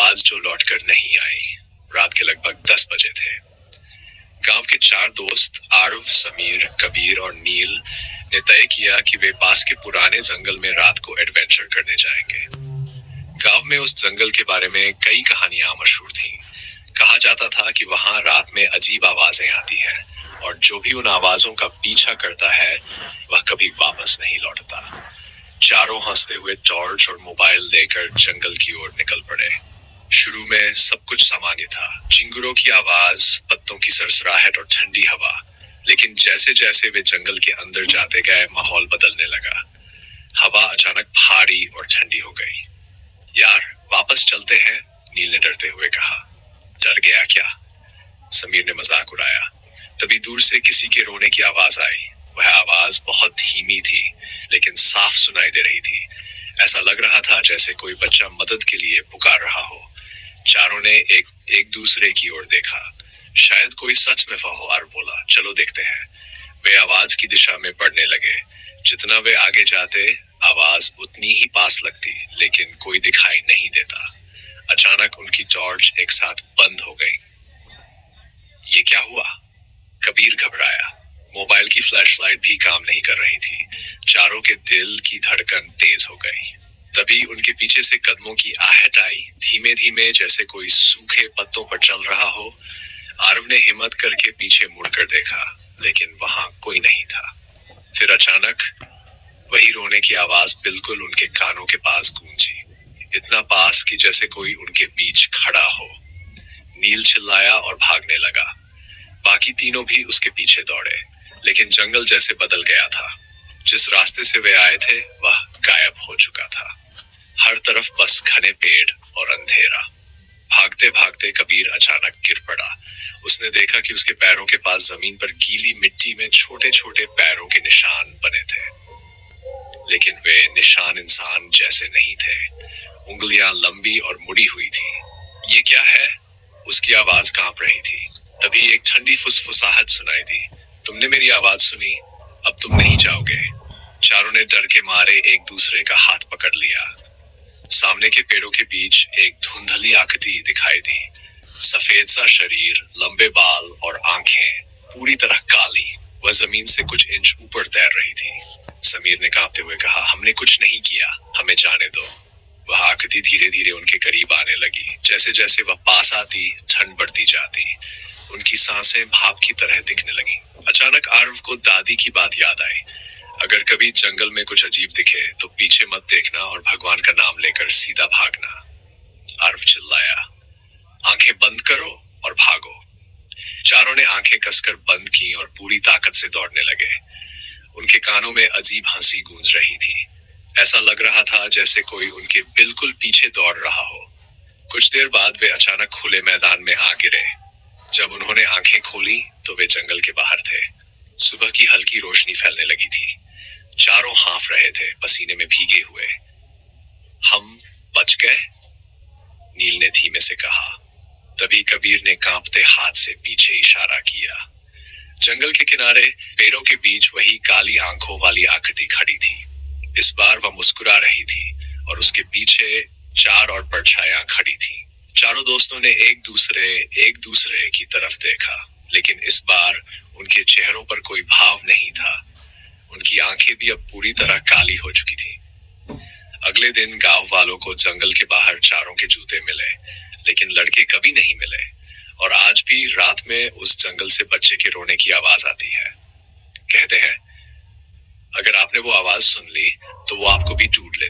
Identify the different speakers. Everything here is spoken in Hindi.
Speaker 1: आवाज जो लौटकर नहीं आई। रात के लगभग 10 बजे थे। गांव के 4 दोस्त आरव, समीर, कबीर और नील ने तय किया कि वे पास के पुराने जंगल में रात को एडवेंचर करने जाएंगे। गांव में उस जंगल के बारे में कई कहानियां मशहूर थीं। कहा जाता था कि वहां रात में अजीब आवाजें आती हैं और जो भी उन आवाजों का पीछा करता है वह कभी वापस नहीं लौटता। चारों हंसते हुए टॉर्च और मोबाइल लेकर जंगल की ओर निकल पड़े। शुरू में सब कुछ सामान्य था, चिंगुरों की आवाज, पत्तों की सरसराहट और ठंडी हवा। लेकिन जैसे जैसे वे जंगल के अंदर जाते गए माहौल बदलने लगा। हवा अचानक भारी और ठंडी हो गई। यार, वापस चलते हैं, नील ने डरते हुए कहा। डर गया क्या? समीर ने मजाक उड़ाया। तभी दूर से किसी के रोने की आवाज आई। वह आवाज बहुत धीमी थी लेकिन साफ सुनाई दे रही थी। ऐसा लग रहा था जैसे कोई बच्चा मदद के लिए पुकार रहा हो। चारों ने एक दूसरे की ओर देखा। शायद कोई सच में वह हो और बोला, चलो देखते हैं। वे आवाज की दिशा में बढ़ने लगे। जितना वे आगे जाते आवाज उतनी ही पास लगती, लेकिन कोई दिखाई नहीं देता। अचानक उनकी टॉर्च एक साथ बंद हो गई। ये क्या हुआ? कबीर घबराया। मोबाइल की फ्लैशलाइट भी काम नहीं कर रही थी। चारों के दिल की धड़कन तेज हो गई। तभी उनके पीछे से कदमों की आहट आई, धीमे धीमे, जैसे कोई सूखे पत्तों पर चल रहा हो। आरव ने हिम्मत करके पीछे मुड़कर देखा, लेकिन वहां कोई नहीं था। फिर अचानक वही रोने की आवाज बिल्कुल उनके कानों के पास गूंजी, इतना पास कि जैसे कोई उनके बीच खड़ा हो। नील चिल्लाया और भागने लगा। बाकी तीनों भी उसके पीछे दौड़े, लेकिन जंगल जैसे बदल गया था। जिस रास्ते से वे आए थे वह गायब हो चुका था। हर तरफ बस घने पेड़ और अंधेरा। भागते भागते कबीर अचानक गिर पड़ा। उसने देखा कि उसके पैरों के पास जमीन पर गीली मिट्टी में छोटे छोटे पैरों के निशान बने थे, लेकिन वे निशान इंसान जैसे नहीं थे। उंगलियां लंबी और मुड़ी हुई थी। ये क्या है? उसकी आवाज कांप रही थी। तभी एक ठंडी फुसफुसाहट सुनाई दी। तुमने मेरी आवाज सुनी, अब तुम नहीं जाओगे। चारों ने डर के मारे एक दूसरे का हाथ पकड़ लिया। सामने के पेड़ों के बीच एक धुंधली आकृति दिखाई दी। सफेद सा शरीर, लंबे बाल और आंखें पूरी तरह काली। वह जमीन से कुछ इंच ऊपर तैर रही थी। समीर ने कांपते हुए कहा, हमने कुछ नहीं किया, हमें जाने दो। वह आकृति धीरे धीरे उनके करीब आने लगी। जैसे जैसे वह पास आती, ठंड बढ़ती जाती। उनकी सांसें भाप की तरह दिखने लगी। अचानक आरव को दादी की बात याद आई। अगर कभी जंगल में कुछ अजीब दिखे तो पीछे मत देखना और भगवान का नाम लेकर सीधा भागना। आरव चिल्लाया, आंखें बंद करो और भागो। चारों ने आंखें कसकर बंद की और पूरी ताकत से दौड़ने लगे। उनके कानों में अजीब हंसी गूंज रही थी। ऐसा लग रहा था जैसे कोई उनके बिल्कुल पीछे दौड़ रहा हो। कुछ देर बाद वे अचानक खुले मैदान में आ गिरे। जब उन्होंने आंखें खोली तो वे जंगल के बाहर थे। सुबह की हल्की रोशनी फैलने लगी थी। चारों हांफ रहे थे, पसीने में भीगे हुए। हम बच गए? नील ने धीमे से कहा। तभी कबीर ने कांपते हाथ से पीछे इशारा किया। जंगल के किनारे पेड़ों के बीच वही काली आंखों वाली आकृति खड़ी थी। इस बार वह मुस्कुरा रही थी और उसके पीछे 4 और परछाइयां खड़ी थी। चारों दोस्तों ने एक दूसरे की तरफ देखा, लेकिन इस बार उनके चेहरों पर कोई भाव नहीं था। उनकी आंखें भी अब पूरी तरह काली हो चुकी थी। अगले दिन गांव वालों को जंगल के बाहर चारों के जूते मिले, लेकिन लड़के कभी नहीं मिले। और आज भी रात में उस जंगल से बच्चे के रोने की आवाज आती है। कहते हैं, अगर आपने वो आवाज सुन ली तो वो आपको भी ढूंढ लेती है।